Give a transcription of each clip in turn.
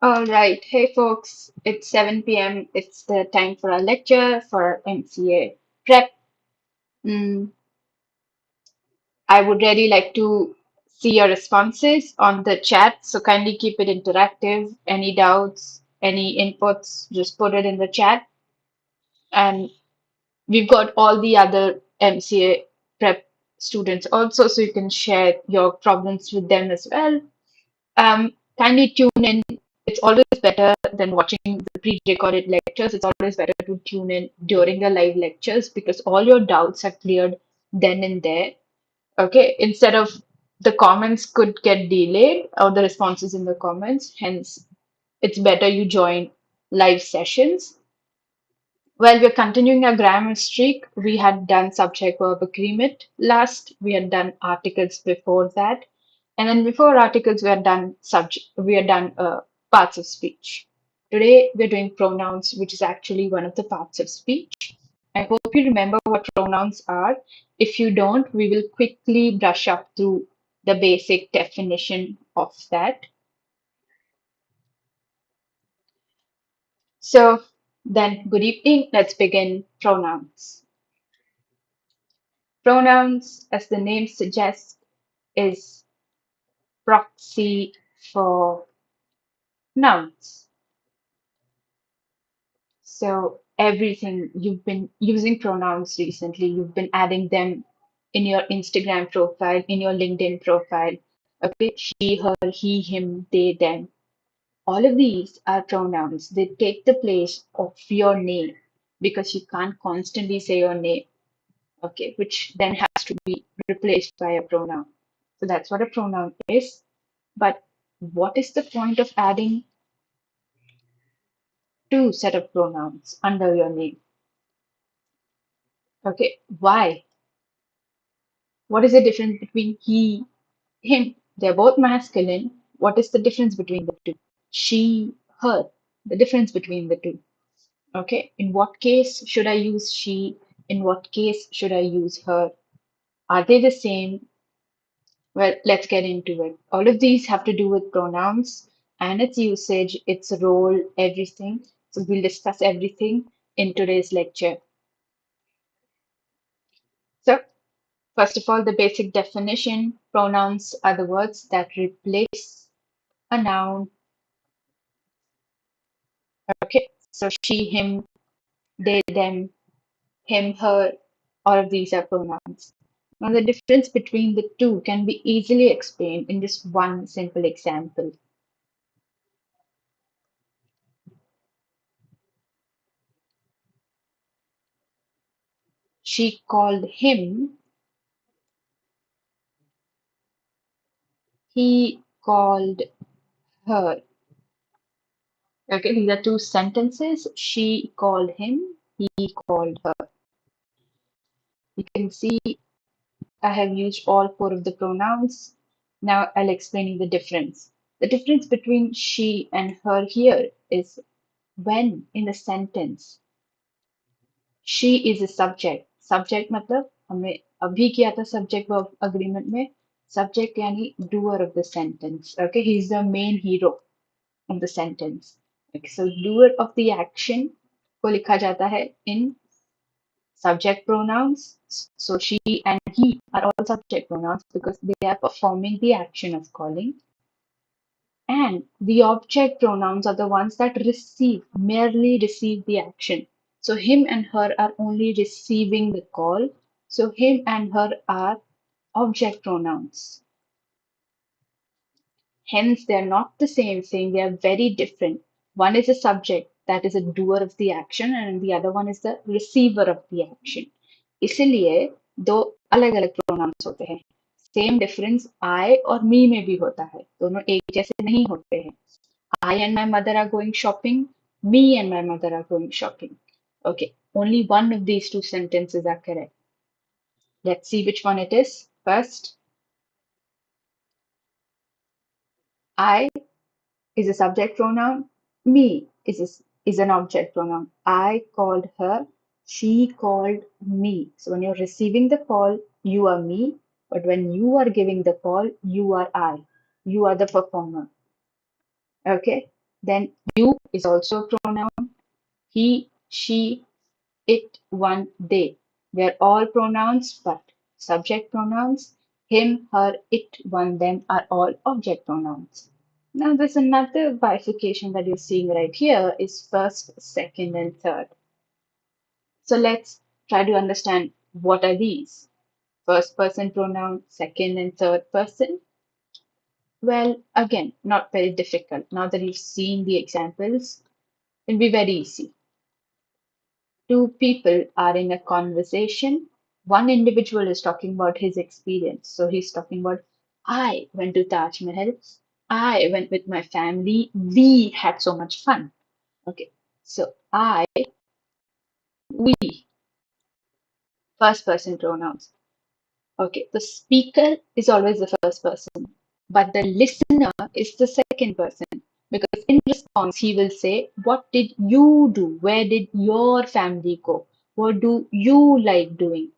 All right. Hey, folks. It's 7 p.m. It's the time for our lecture for MCA prep. Mm, I would really like to see your responses on the chat. So kindly keep it interactive. Any doubts, any inputs, just put it in the chat. And we've got all the other MCA prep students also, so you can share your problems with them as well. Kindly tune in. It's always better than watching the pre-recorded lectures. It's always better to tune in during the live lectures because all your doubts are cleared then and there. Okay, instead of the comments could get delayed or the responses in the comments. Hence, it's better you join live sessions. Well, we're continuing our grammar streak. We had done subject verb agreement last. We had done articles before that, and then before articles, we had done parts of speech. Today, we're doing pronouns, which is actually one of the parts of speech. I hope you remember what pronouns are. If you don't, we will quickly brush up through the basic definition of that. So, then, good evening. Let's begin pronouns. Pronouns, as the name suggests, is proxy for nouns. So everything you've been using pronouns recently, you've been adding them in your Instagram profile, in your LinkedIn profile. Okay, she, her, he, him, they, them. All of these are pronouns. They take the place of your name because you can't constantly say your name. Okay, which then has to be replaced by a pronoun. So that's what a pronoun is. But what is the point of adding two set of pronouns under your name? Okay, why? What is the difference between he, him? They're both masculine. What is the difference between the two? She, her. The difference between the two. Okay, in what case should I use she? In what case should I use her? Are they the same? Well, let's get into it. All of these have to do with pronouns and its usage, its role, everything. So we'll discuss everything in today's lecture. So, first of all, the basic definition, pronouns are the words that replace a noun. Okay, so she, him, they, them, him, her, all of these are pronouns. Now, the difference between the two can be easily explained in just one simple example. She called him, he called her. Okay, these are two sentences. She called him, he called her. You can see I have used all four of the pronouns. Now I'll explain you the difference. The difference between she and her here is when in a sentence she is a subject. Subject मतलब हमने अभी किया था subject verb agreement में. Subject यानी doer of the sentence. Okay, he's the main hero of the sentence. Okay, so doer of the action को लिखा जाता है in subject pronouns. So she and he are all subject pronouns because they are performing the action of calling. And the object pronouns are the ones that merely receive the action. So him and her are only receiving the call. So him and her are object pronouns. Hence, they're not the same thing, they are very different. One is a subject, that is a doer of the action, and the other one is the receiver of the action. इसीलिए दो अलग अलग pronounce होते हैं. Same difference I और me में भी होता है. दोनों एक जैसे नहीं होते हैं. I and my mother are going shopping. Me and my mother are going shopping. Okay, only one of these two sentences are correct. Let's see which one it is. First, I is a subject pronoun. Me is an object pronoun. I called her. She called me. So when you're receiving the call, you are me. But when you are giving the call, you are I. You are the performer. Okay. Then you is also a pronoun. He, she, it, one, they. They're all pronouns, but subject pronouns. Him, her, it, one, them are all object pronouns. Now, there's another bifurcation that you're seeing right here is first, second, and third. So let's try to understand what are these. First person pronoun, second and third person. Well, again, not very difficult. Now that you've seen the examples, it'll be very easy. Two people are in a conversation. One individual is talking about his experience. So he's talking about, I went to Taj Mahal. I went with my family. We had so much fun. Okay. So I, we, first person pronouns. Okay. The speaker is always the first person, but the listener is the second person. Because in response, he will say, what did you do? Where did your family go? What do you like doing?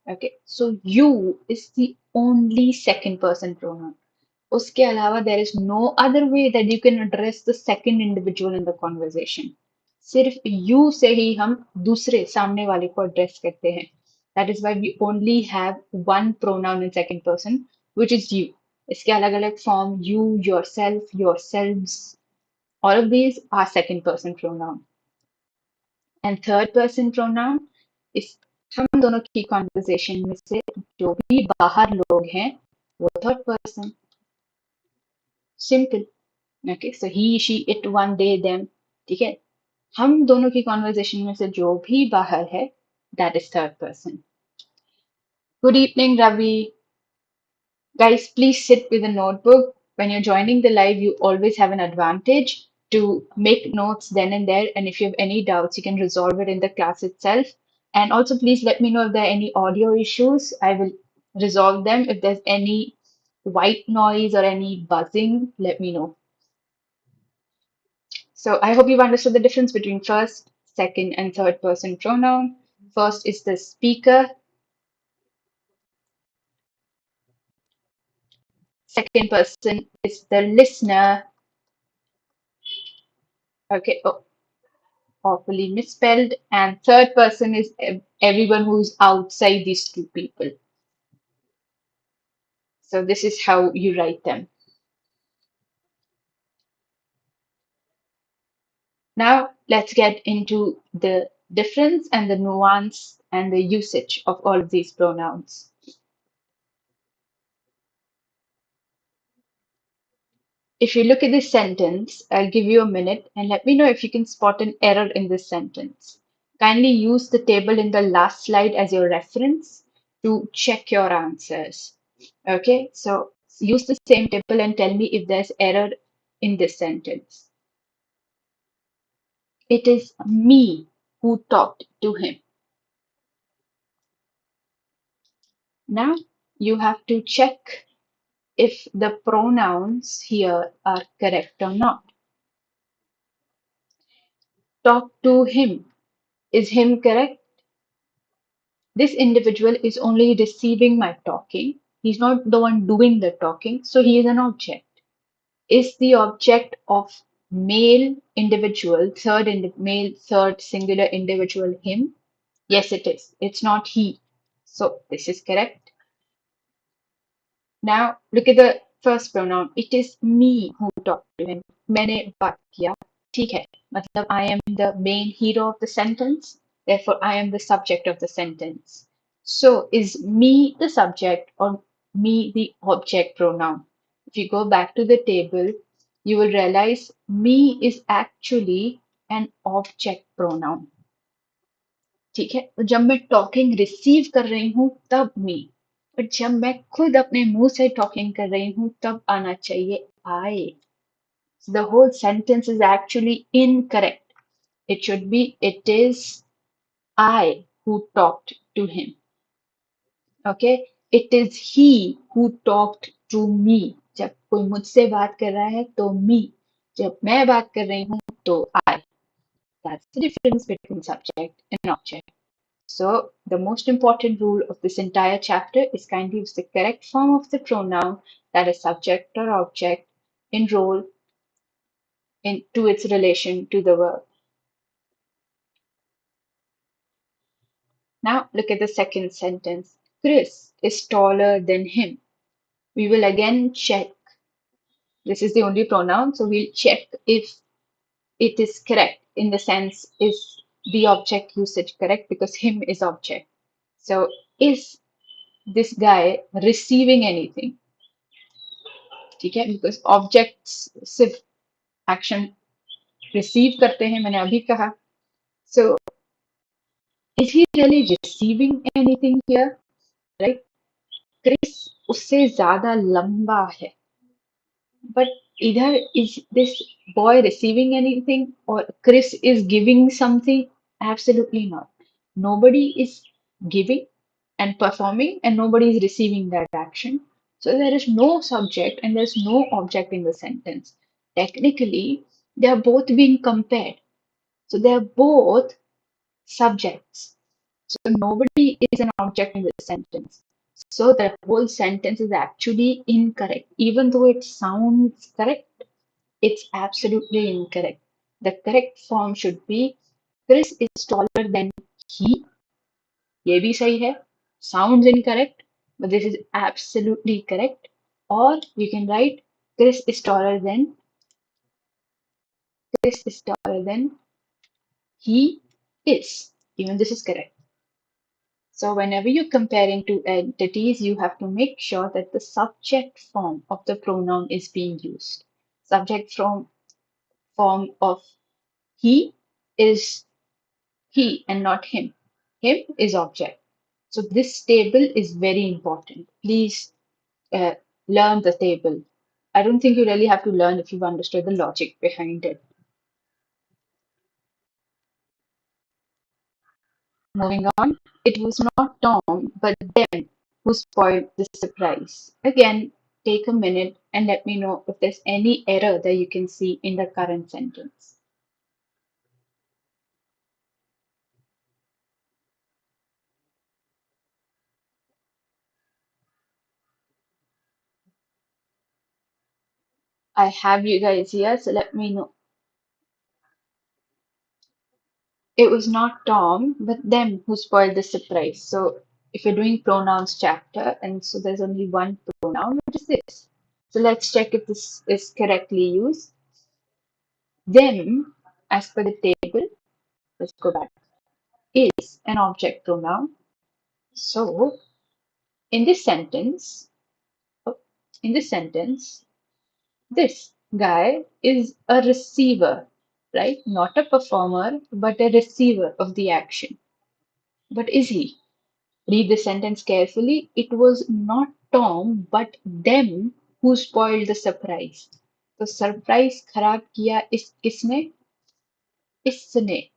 Okay, so you is the only second person pronoun. उसके अलावा there is no other way that you can address the second individual in the conversation. सिर्फ you से ही हम दूसरे सामने वाले को address करते हैं. That is why we only have one pronoun in second person, which is you. इसके अलग अलग form you, yourself, yourselves, all of these are second person pronoun. And third person pronoun is हम दोनों की conversation में से जो भी बाहर लोग हैं वो third person. Simple. Okay, so he, she, it, one, they, them. ठीक है. हम दोनों की conversation में से जो भी बाहर है, that is third person. Good evening, Ravi. Guys, please sit with a notebook. When you're joining the live, you always have an advantage to make notes then and there. And if you have any doubts, you can resolve it in the class itself. And also, please let me know if there are any audio issues. I will resolve them. If there's any white noise or any buzzing, let me know. So I hope you've understood the difference between first, second, and third person pronoun. First is the speaker. Second person is the listener. Okay. Oh, awfully misspelled. And third person is everyone who's outside these two people. So this is how you write them. Now let's get into the difference and the nuance and the usage of all of these pronouns. If you look at this sentence, I'll give you a minute and let me know if you can spot an error in this sentence. Kindly use the table in the last slide as your reference to check your answers. Okay, so use the same table and tell me if there's error in this sentence. It is me who talked to him. Now you have to check if the pronouns here are correct or not. Talk to him. Is him correct? This individual is only receiving my talking. He's not the one doing the talking, so he is an object. Is the object of male individual, male, third singular individual him? Yes, it is. It's not he. So this is correct. Now look at the first pronoun. It is me who talked to him. मैंने बात किया. ठीक है. मतलब I am the main hero of the sentence. Therefore, I am the subject of the sentence. So is me the subject or me the object pronoun? If you go back to the table, you will realize me is actually an object pronoun. ठीक है. तो जब मैं talking receive कर रही हूँ तब मी, और जब मैं खुद अपने मुंह से टॉकिंग कर रही हूँ तब आना चाहिए आई. The whole sentence is actually incorrect. It should be it is I who talked to him. Okay, it is he who talked to me. जब कोई मुझसे बात कर रहा है तो me, जब मैं बात कर रही हूँ तो I. That's the difference between subject and object. So the most important rule of this entire chapter is kindly use the correct form of the pronoun, that is subject or object, in role, to its relation to the verb. Now look at the second sentence. Chris is taller than him. We will again check. This is the only pronoun, so we'll check if it is correct in the sense is the object usage correct because him is object. So is this guy receiving anything? ठीक है, because objects सिर्फ action receive करते हैं, मैंने अभी कहा. So is he really receiving anything here? Right? Chris उससे ज्यादा लंबा है. But either is this boy receiving anything or Chris is giving something? Absolutely not. Nobody is giving and performing, and nobody is receiving that action. So there is no subject and there's no object in the sentence. Technically, they are both being compared. So they are both subjects. So nobody is an object in the sentence. So the whole sentence is actually incorrect. Even though it sounds correct, it's absolutely incorrect. The correct form should be Chris is taller than he. ये भी सही है. Sounds incorrect, but this is absolutely correct. Or you can write Chris is taller than Chris is taller than he is. Even this is correct. So whenever you're comparing two entities, you have to make sure that the subject form of the pronoun is being used. Subject form of he is he and not him. Him is object. So this table is very important. Please uh, learn the table. I don't think you really have to learn if you've understood the logic behind it. Moving on, it was not Tom but them who spoiled the surprise. Again, take a minute and let me know if there's any error that you can see in the current sentence. I have you guys here, so let me know. It was not Tom, but them who spoiled the surprise. So if you're doing pronouns chapter, and so there's only one pronoun, what is this? So let's check if this is correctly used. Them, as per the table, let's go back, is an object pronoun. So in this sentence, oh, in this sentence, this guy is a receiver, right? Not a performer, but a receiver of the action. But is he? Read the sentence carefully. It was not Tom, but them who spoiled the surprise. तो surprise खराब किया इस किसने? इसने.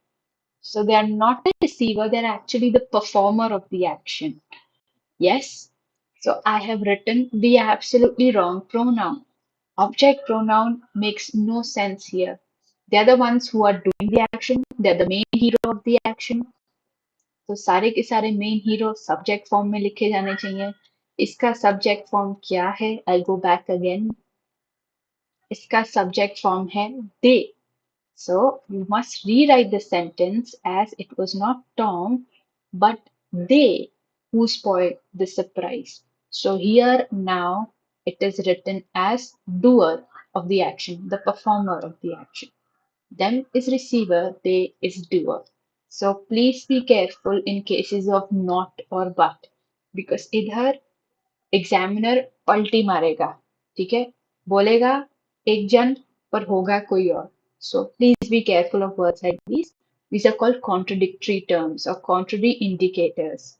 So they are not the receiver, they're actually the performer of the action. Yes? So I have written the absolutely wrong pronoun. Object pronoun makes no sense here. They're the ones who are doing the action, they're the main hero of the action. तो सारे के सारे main hero subject form में लिखे जाने चाहिए. इसका subject form क्या है? आई गो बैक अगेन. इसका सब्जेक्ट फॉर्म है दे. So you must rewrite the sentence as it was not Tom, but they who spoiled the surprise. So here now it is written as doer of the action, the performer of the action. Them is receiver, they is doer. So please be careful in cases of not or but, because इधर examiner पलटी मारेगा. ठीक है, बोलेगा एक जन पर होगा कोई और. So please be careful of words like these. These are called contradictory terms or contrary indicators.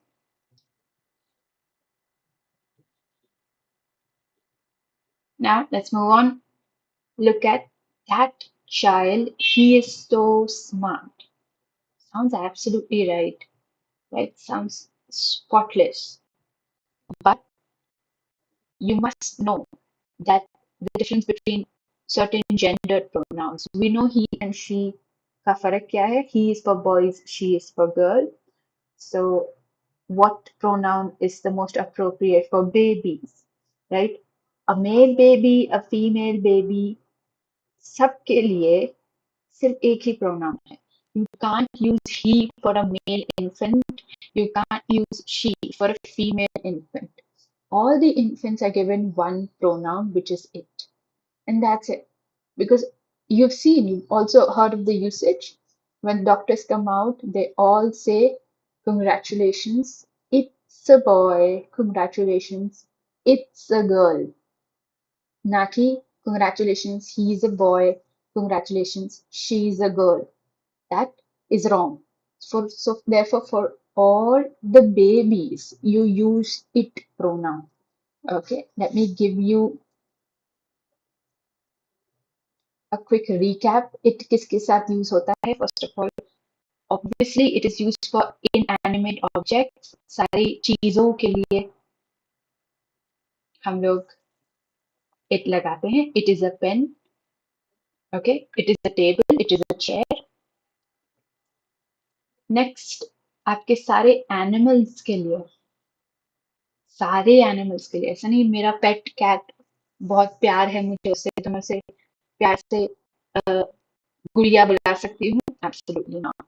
Now let's move on. Look at that child. He is so smart. Sounds absolutely right. Right? Sounds spotless. But you must know that the difference between certain gendered pronouns. We know he and she का फर्क क्या है? He is for boys, she is for girls. So what pronoun is the most appropriate for babies, right? A male baby, a female baby, सबके लिए सिर्फ एक ही pronoun है. You can't use he for a male infant. You can't use she for a female infant. All the infants are given one pronoun, which is it. And that's it. Because you've also heard of the usage. When doctors come out, they all say, congratulations, it's a boy. Congratulations, it's a girl. Naki, congratulations, he's a boy. Congratulations, she's a girl. That is wrong. So therefore, for all the babies, you use it pronoun. Okay, let me give you a quick recap. It किसके साथ use होता है? First of all, obviously it is used for inanimate objects. सारी चीजों के लिए हम लोग it लगाते हैं. It is a pen. Okay, it is a table. It is a chair. Next, आपके सारे एनिमल्स के लिए, ऐसा नहीं मेरा पेट कैट बहुत प्यार है मुझे उससे तो मैं उसे प्यार से गुड़िया बुला सकती हूँ. Absolutely not.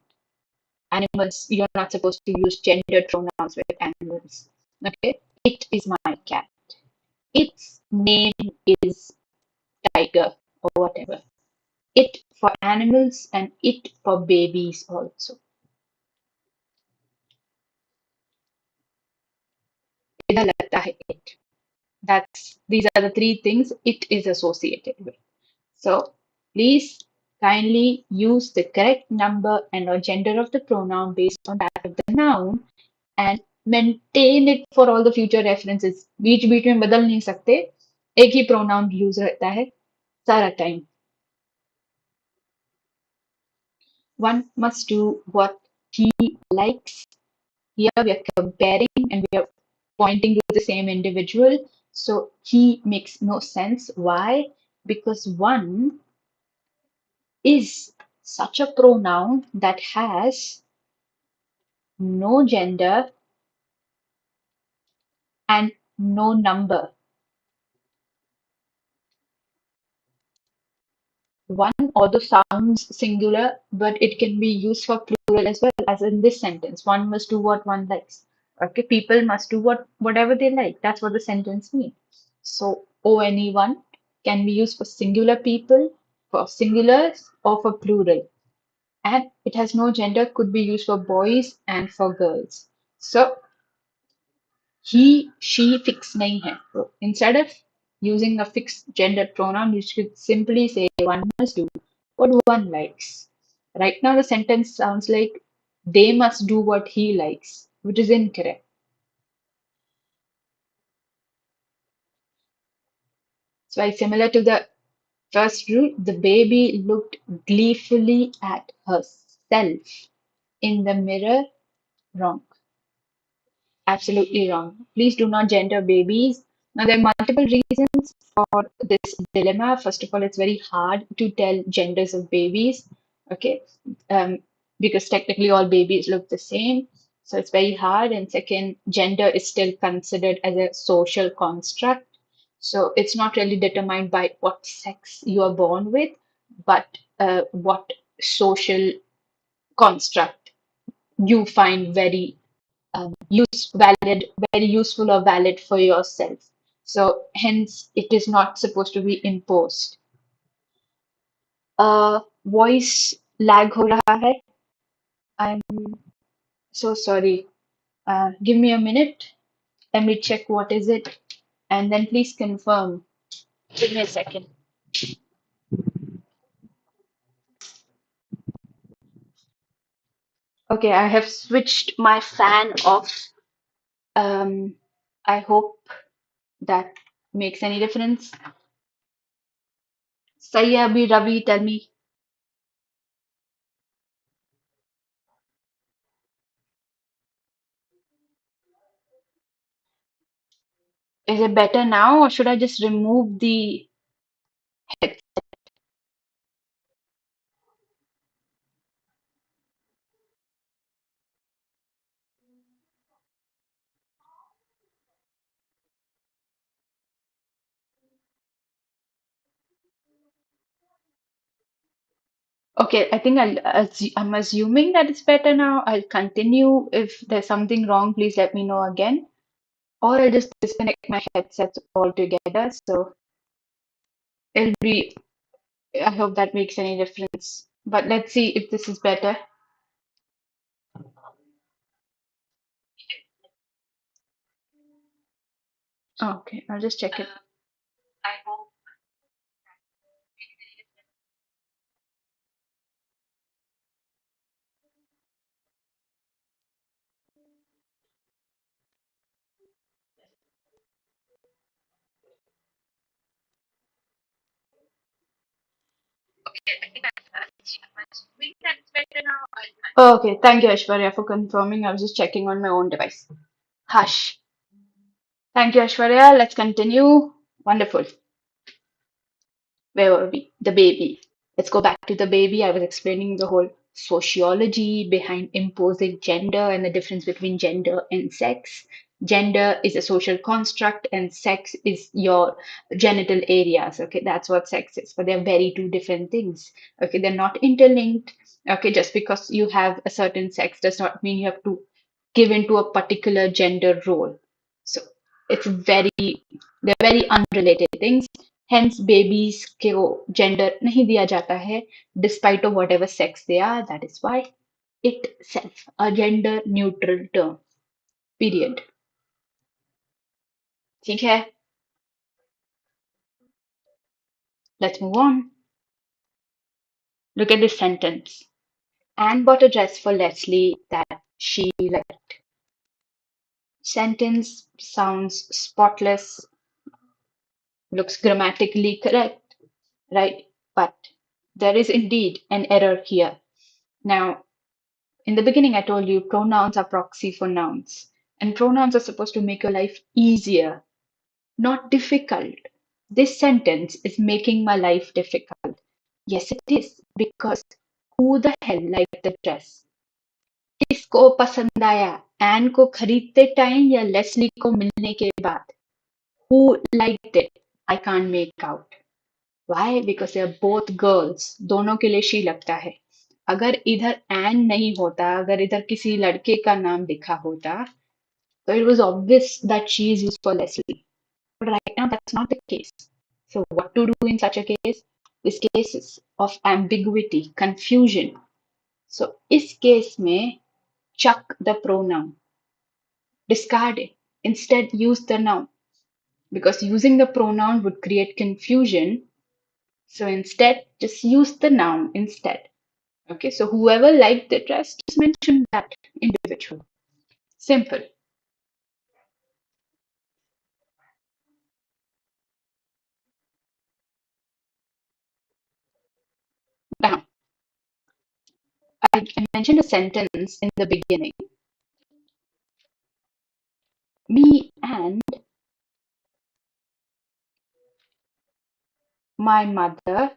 Animals, you're not supposed to use gendered pronouns with animals. Okay, it is my cat. Its name is tiger or whatever. It for animals and it for babies also. इधर लगता है it. These are the three things it is associated with. So please kindly use the correct number and or gender of the pronoun based on that of the noun and maintain it for all the future references. बीच बीच में बदल नहीं सकते. एक ही pronoun use रहता है सारा time. One must do what he likes. Here we are comparing and we are pointing to the same individual. So he makes no sense. Why? Because one is such a pronoun that has no gender and no number. One although sounds singular, but it can be used for plural as well, as in this sentence. One must do what one likes. Okay, people must do whatever they like. That's what the sentence means. So one can be used for singular people, for singulars, or for plural. And it has no gender, could be used for boys and for girls. So he, she fixed nahi hai. So instead of using a fixed gender pronoun, you should simply say one must do what one likes. Right now, the sentence sounds like they must do what he likes, which is incorrect. So, similar to the first rule, the baby looked gleefully at herself in the mirror. Wrong. Absolutely wrong. Please do not gender babies. Now, there are multiple reasons for this dilemma. First of all, it's very hard to tell genders of babies, okay? Because technically all babies look the same. So it's very hard. And second, gender is still considered as a social construct. So it's not really determined by what sex you are born with, but what social construct you find very useful or valid for yourself. So hence it is not supposed to be imposed. Voice lag हो रहा है. I'm so sorry. Give me a minute. Let me check what is it, and then please confirm. Give me a second. Okay, I have switched my fan off. I hope that makes any difference. Sayabi Ravi, tell me, is it better now, or should I just remove the head? Okay, I think I'm assuming that it's better now. I'll continue. If there's something wrong, please let me know again. Or I'll just disconnect my headsets altogether. So it'll be, I hope that makes any difference. But let's see if this is better. Okay, I'll just check it. Okay, thank you, Aishwarya, for confirming. I was just checking on my own device. Hush. Thank you, Aishwarya. Let's continue. Wonderful. Where were we? The baby. Let's go back to the baby. I was explaining the whole sociology behind imposing gender and the difference between gender and sex. Gender is a social construct, and sex is your genital areas. Okay, that's what sex is. But they're very two different things. Okay, they're not interlinked. Okay, just because you have a certain sex does not mean you have to give into a particular gender role. So it's they're very unrelated things. Hence babies को gender नहीं दिया जाता है despite of whatever sex they are. That is why itself a gender neutral term. Period. ठीक है? Let's move on. Look at this sentence. Anne bought a dress for Leslie that she liked. Sentence sounds spotless, looks grammatically correct, right? But there is indeed an error here. Now, in the beginning, I told you pronouns are proxy for nouns, and pronouns are supposed to make your life easier, not difficult. This sentence is making my life difficult. Yes, it is, because who the hell liked the dress? किसको पसंद आया? N को खरीदते time या Leslie को मिलने के बाद? Who liked it? I can't make out. Why? Because they are both girls. दोनों के लिए शी लगता है. अगर इधर एन नहीं होता, अगर इधर किसी लड़के का नाम लिखा होता, so it was obvious that she is used for Leslie. But right now, that's not the case. So what to do in such a case? This case is of ambiguity, confusion. So इस case में chuck the pronoun, discard it. Instead, use the noun, because using the pronoun would create confusion. So instead, just use the noun instead. Okay, so whoever liked the dress, just mention that individual. Simple. Now, I mentioned a sentence in the beginning. Me and my mother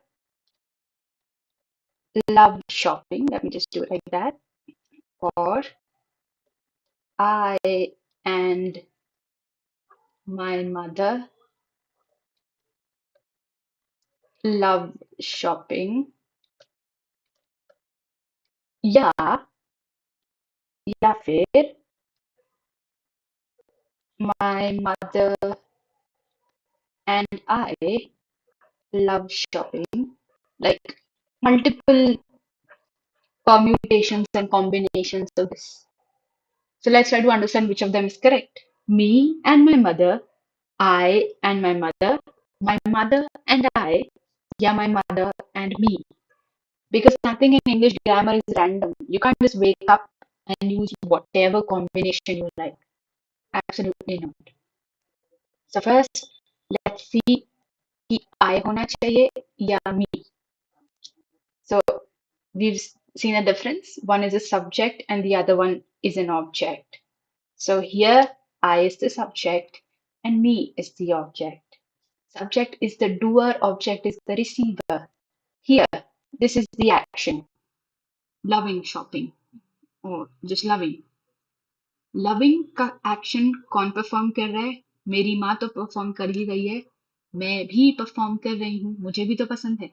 love shopping. Let me just do it like that. Or I and my mother love shopping. या फिर my mother and I love shopping. Like multiple permutations and combinations of this. So let's try to understand which of them is correct. Me and my mother, I and my mother and I, yeah, my mother and me. Because nothing in English grammar is random. You can't just wake up and use whatever combination you like. Absolutely not. So first, let's see कि I होना चाहिए या me. So we've seen a difference. One is a subject and the other one is an object. So here I is the subject and me is the object. Subject is the doer, object is the receiver. Here, this is the action. Loving shopping or just loving. Loving का action कौन perform कर रहा है? मेरी माँ तो perform कर ही रही है, मैं भी परफॉर्म कर रही हूँ, मुझे भी तो पसंद है.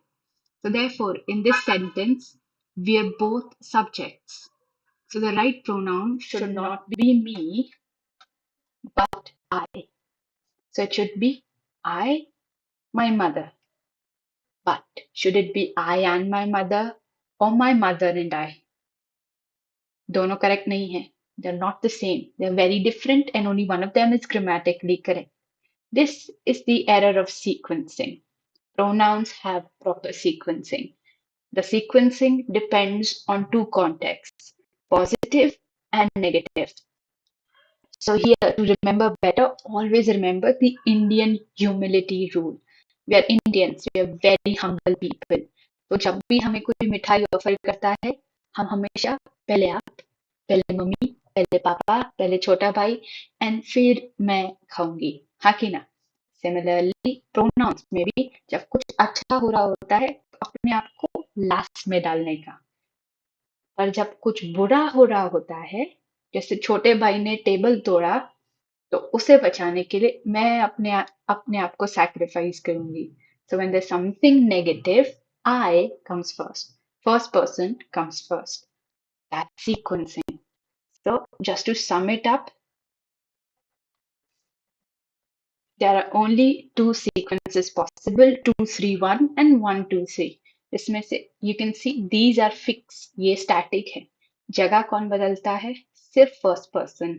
So therefore, in this sentence, We are both subjects. So the right pronoun should not be me, but I. So it should be I, my mother. But should it be I and my mother or my mother and I? दोनों correct नहीं है. They're not the same. They're very different and only one of them is grammatically correct. This is the error of sequencing. Pronouns have proper sequencing. The sequencing depends on two contexts, positive and negative. So here to remember better, always remember the Indian humility rule. We are Indians, we are very humble people. तो जब भी हमें कोई मिठाई offer करता है, हम हमेशा पहले आप, पहले मम्मी, पहले पापा, पहले छोटा भाई एंड फिर मैं खाऊंगी. हाँ कि ना? सिमिलरली प्रोनाउंस में भी जब कुछ अच्छा हो रहा होता है, तो अपने आप को लास्ट में डालने का. पर जब कुछ बुरा हो रहा होता है, जैसे छोटे भाई ने टेबल तोड़ा, तो उसे बचाने के लिए मैं अपने आप को सैक्रिफाइस करूंगी. So when there's something negative, I comes first. First person comes first. That's sequencing. So just to sum it up, there are only two sequences possible, 2-3-1 and 1-2-3. इसमें से you can see these are fixed. ये static है. जगह कौन बदलता है? सिर्फ first person.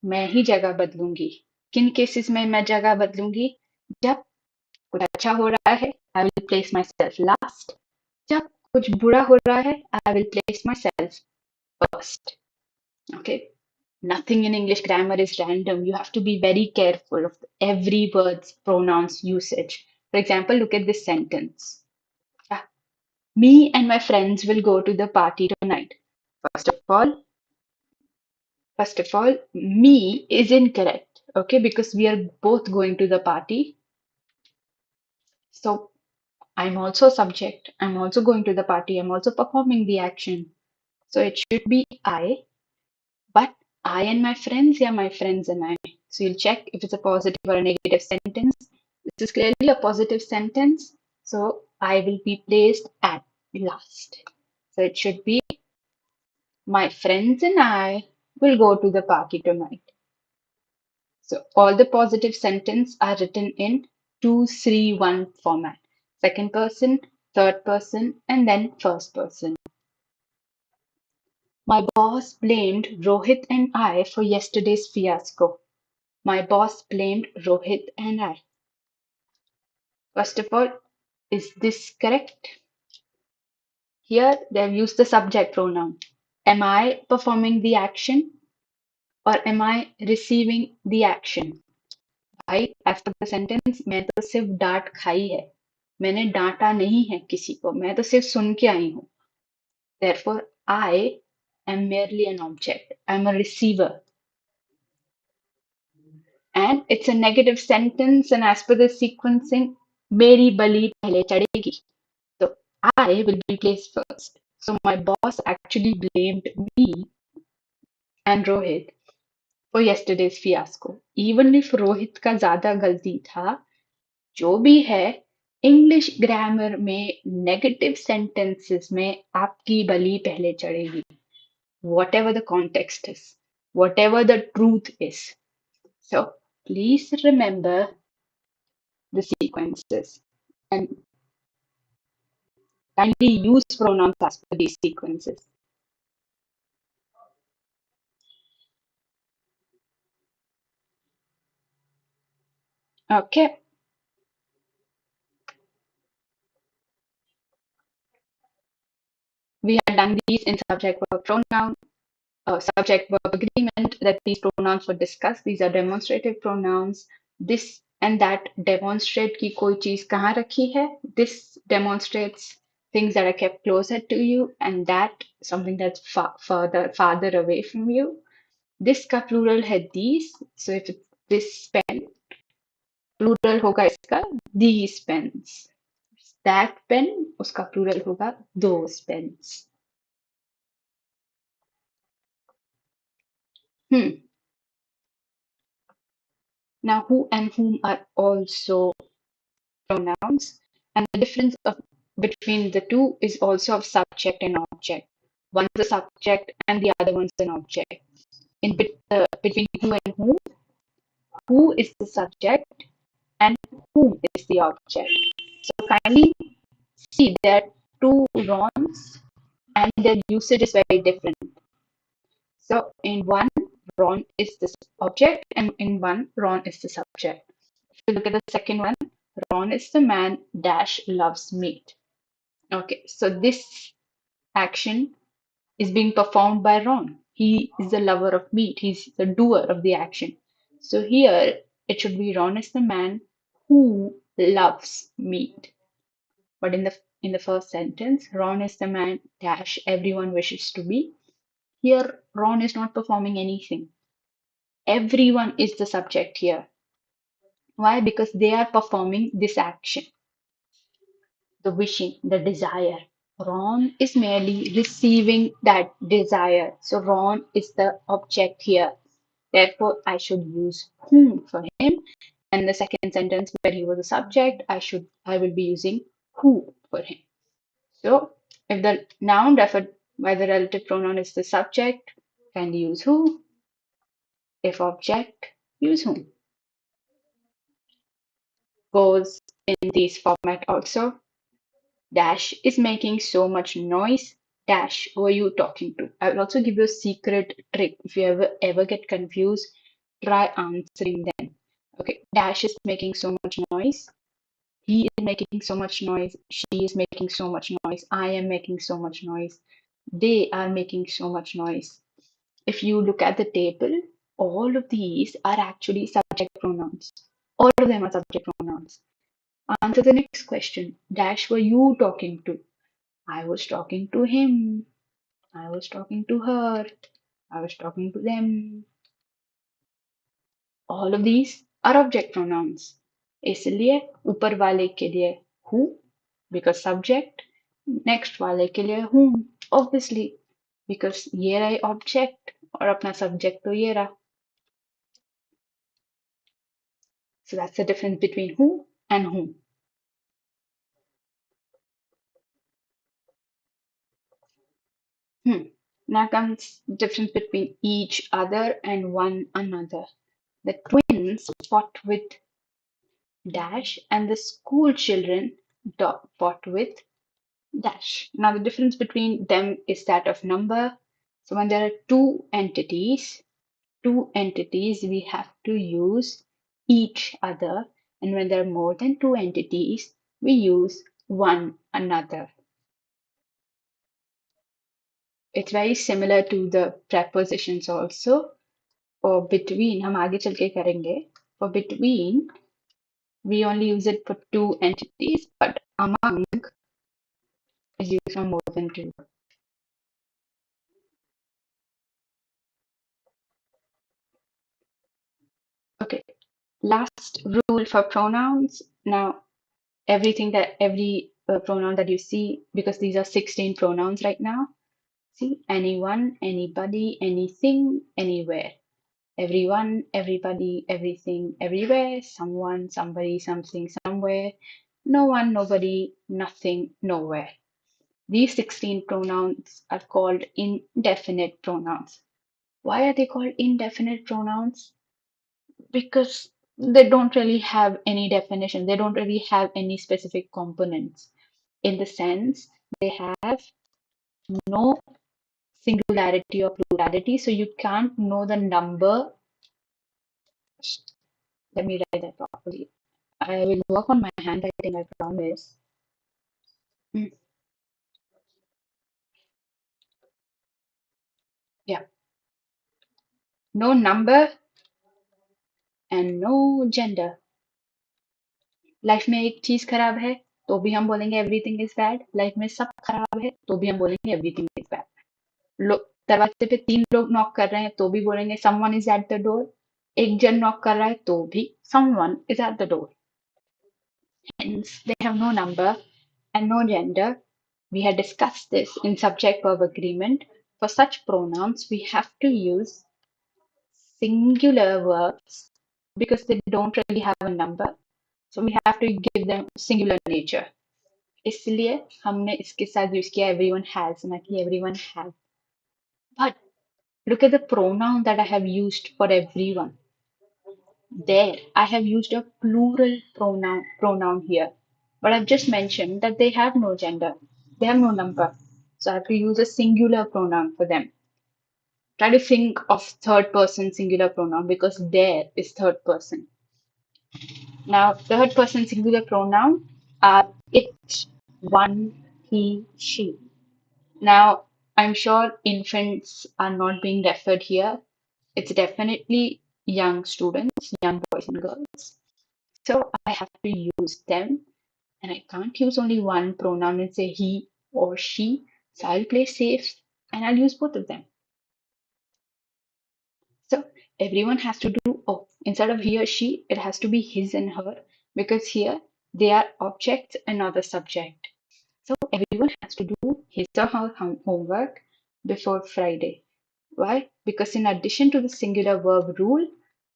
मैं ही जगह बदलूंगी. किन केसेस में मैं जगह बदलूंगी? जब कुछ अच्छा हो रहा है, I will place myself last. जब कुछ बुरा हो रहा है, I will place myself first. Okay. Nothing in English grammar is random. You have to be very careful of every word's pronouns usage. For example, look at this sentence. Ah, me and my friends will go to the party tonight. First of all, First of all, me is incorrect, okay, because we are both going to the party. So I'm also subject. I'm also going to the party. I'm also performing the action. So it should be I, but I and my friends, yeah, my friends and I. So you'll check if it's a positive or a negative sentence. This is clearly a positive sentence. So I will be placed at last. So it should be my friends and I will go to the party tonight. So all the positive sentences are written in 2-3-1 format. Second person, third person, and then first person. My boss blamed Rohit and I for yesterday's fiasco. My boss blamed Rohit and I. First of all, is this correct? Here they've used the subject pronoun. Am I performing the action or am I receiving the action? भाई as per the sentence मैं तो सिर्फ डांट खाई है. मैंने डांटा नहीं है किसी को. मैं तो सिर्फ सुन के आई हूँ. Therefore, I am merely an object. I'm a receiver. And it's a negative sentence and as per the sequencing, मेरी बलि पहले चढ़ेगी. So I will be placed first. So my boss actually blamed me and Rohit for yesterday's fiasco. Even if Rohit का ज्यादा गलती था, जो भी है, English grammar में नेगेटिव सेंटेंसेस में आपकी बलि पहले चढ़ेगी. Whatever the context is, whatever the truth is. So please remember the sequences and kindly use pronouns as per these sequences. Okay, we have done these in subject verb pronoun, subject verb agreement that these pronouns were discussed. These are demonstrative pronouns. This and that demonstrate कि कोई चीज कहाँ रखी है. This demonstrates things that are kept closer to you and that something that's farther away from you. This का plural है these. So if it's this pen, plural होगा इसका these pens. That pen, उसका plural होगा those pens. Now, who and whom are also pronouns, and the difference of between the two is also of subject and object. One's a subject and the other one's an object. Between who and who is the subject and whom is the object. So kindly see there are two Rons and their usage is very different. So in one, Ron is the object and in one, Ron is the subject. If you look at the second one, Ron is the man dash loves meat. Okay, so this action is being performed by Ron. He is the lover of meat. He's the doer of the action. So here it should be Ron is the man who loves meat. But in the first sentence, Ron is the man dash everyone wishes to be. Here Ron is not performing anything. Everyone is the subject here. Why? Because they are performing this action, the wishing, the desire. Ron is merely receiving that desire. So Ron is the object here. Therefore, I should use whom for him. And the second sentence where he was a subject, I will be using who for him. So if the noun referred by the relative pronoun is the subject, can use who. If object, use whom. Goes in this format also. Dash is making so much noise. Dash, who are you talking to? I will also give you a secret trick. If you ever get confused, try answering them. Okay, Dash is making so much noise. He is making so much noise. She is making so much noise. I am making so much noise. They are making so much noise. If you look at the table, all of these are actually subject pronouns. All of them are subject pronouns. Answer the next question. Dash were you talking to? I was talking to him. I was talking to her. I was talking to them. All of these are object pronouns. इसलिए ऊपर वाले के लिए who because subject, next वाले के लिए whom obviously because ये रहा object और अपना subject तो ये रहा. So that's the difference between who and whom. Now comes difference between each other and one another. The twins fought with dash and the school children fought with dash. Now the difference between them is that of number. So when there are two entities, we have to use each other. And when there are more than two entities, we use one another. It's very similar to the prepositions also. For between, हम आगे चल के करेंगे. For between, we only use it for two entities, but among is used for more than two. Okay, last rule for pronouns. Now, every pronoun that you see, because these are 16 pronouns right now. See, anyone, anybody, anything, anywhere. Everyone, everybody, everything, everywhere. Someone, somebody, something, somewhere. No one, nobody, nothing, nowhere. These 16 pronouns are called indefinite pronouns. Why are they called indefinite pronouns? Because they don't really have any definition. They don't really have any specific components in the sense they have no singularity or plurality. So you can't know the number. Let me write that properly. I will work on my handwriting, I promise. Mm, yeah, no number and no gender. Life में एक चीज खराब है तो भी हम बोलेंगे everything is bad. Life में सब खराब है तो भी हम बोलेंगे एवरीथिंग इज बैड. लोग दरवाजे पे तीन लोग नॉक कर रहे हैं तो भी बोलेंगे someone is at the door. एक जन नॉक कर रहा है तो भी someone is at the door. Hence, they have no number and no gender. We had discussed this in subject verb agreement. For such pronouns, we have to use singular verbs because they don't really have a number. So we have to give them singular nature. इसलिए हमने इसके साथ use किया everyone has, ना कि everyone have. But look at the pronoun that I have used for everyone. There, I have used a plural pronoun here. But I've just mentioned that they have no gender, they have no number. So I have to use a singular pronoun for them. Try to think of third person singular pronoun because there is third person. Now, third person singular pronoun are it, one, he, she. Now, I'm sure infants are not being referred here. It's definitely young students, young boys and girls. So I have to use them, and I can't use only one pronoun and say he or she. So I'll play safe and I'll use both of them. So everyone has to do, oh, instead of he or she, it has to be his and her because here they are objects and not the subject. So everyone has to do his or her homework before Friday. Why? Because in addition to the singular verb rule,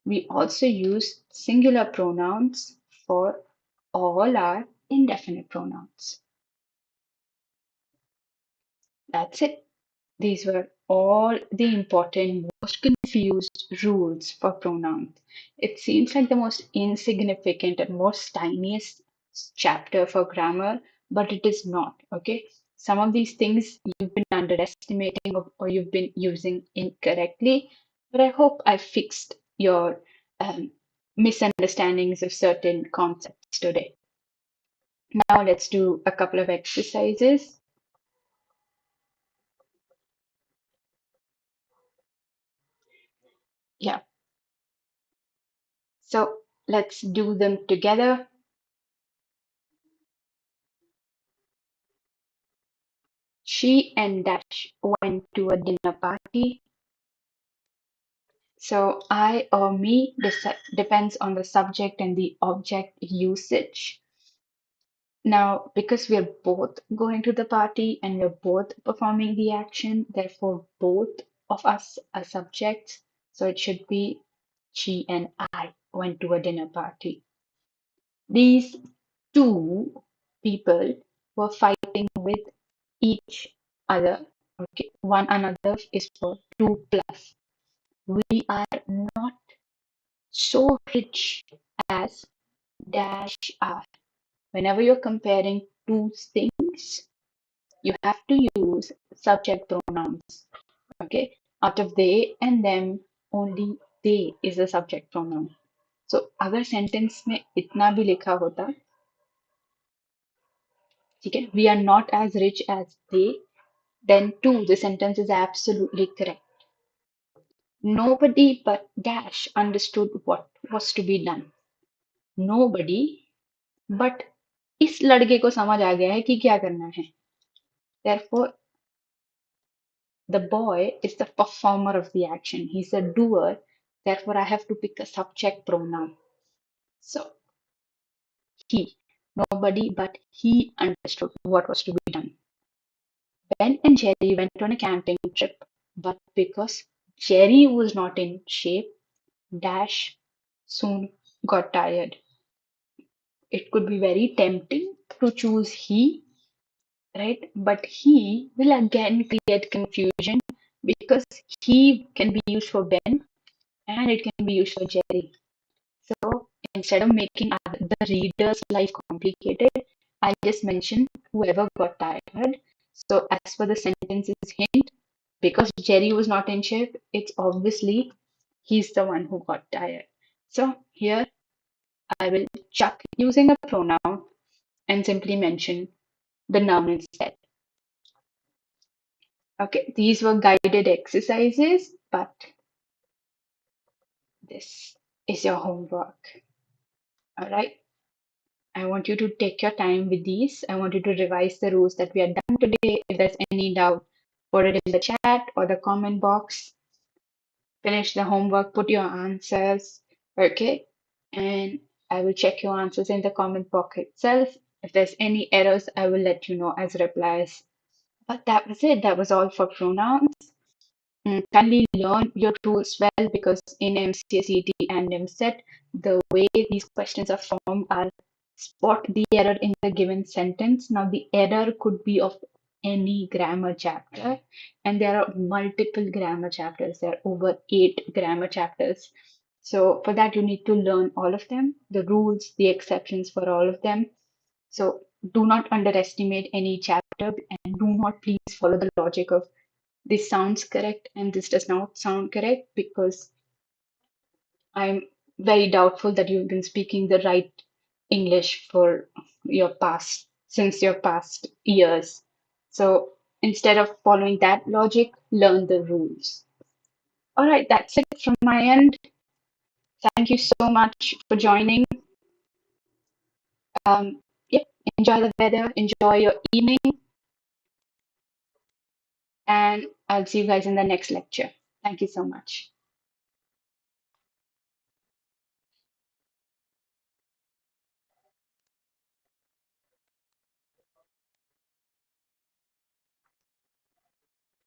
we also use singular pronouns for all our indefinite pronouns. That's it. These were all the important, most confused rules for pronouns. It seems like the most insignificant and most tiniest chapter for grammar, but it is not. Okay. Some of these things you've been underestimating or you've been using incorrectly, but I hope I fixed your misunderstandings of certain concepts today. Now let's do a couple of exercises. Yeah. So let's do them together. She and Dash went to a dinner party. So I or me depends on the subject and the object usage. Now, because we are both going to the party and we're both performing the action, therefore both of us are subjects. So it should be she and I went to a dinner party. These two people were fighting with each other. Okay, one another is for two plus. We are not so rich as dash are. Whenever you're comparing two things, you have to use subject pronouns. Okay, out of they and them, only they is the subject pronoun. So अगर sentence में इतना भी लिखा होता, ठीक है, we are not as rich as they, then too the sentence is absolutely correct. Nobody but Dash understood what was to be done. Nobody but इस लड़के को समझ आ गया है कि क्या करना है. Therefore, the boy is the performer of the action. He's a doer. Therefore, I have to pick a subject pronoun. So, he. Nobody but he understood what was to be done. Ben and Jerry went on a camping trip, but because Jerry was not in shape, Dash soon got tired. It could be very tempting to choose he, right? But he will again create confusion because he can be used for Ben and it can be used for Jerry. So instead of making the reader's life complicated, I just mentioned whoever got tired. So as for the sentence's hint, because Jerry was not in shape, it's obviously he's the one who got tired. So here I will chuck using a pronoun and simply mention the noun instead. Okay, these were guided exercises, but this is your homework. All right. I want you to take your time with these. I want you to revise the rules that we have done today. If there's any doubt, put it in the chat or the comment box. Finish the homework, put your answers. Okay. And I will check your answers in the comment box itself. If there's any errors, I will let you know as replies. But that was it. That was all for pronouns. Kindly learn your rules well because in MCA CET and NIMCET, the way these questions are formed are spot the error in the given sentence. Now, the error could be of any grammar chapter, and there are multiple grammar chapters. There are over 8 grammar chapters. So, for that, you need to learn all of them, the rules, the exceptions for all of them. So, do not underestimate any chapter, and do not please follow the logic of this sounds correct and this does not sound correct, because I'm very doubtful that you've been speaking the right English for since your past years. So instead of following that logic, learn the rules. All right, that's it from my end. Thank you so much for joining. Yep, enjoy the weather, enjoy your evening, and I'll see you guys in the next lecture. Thank you so much.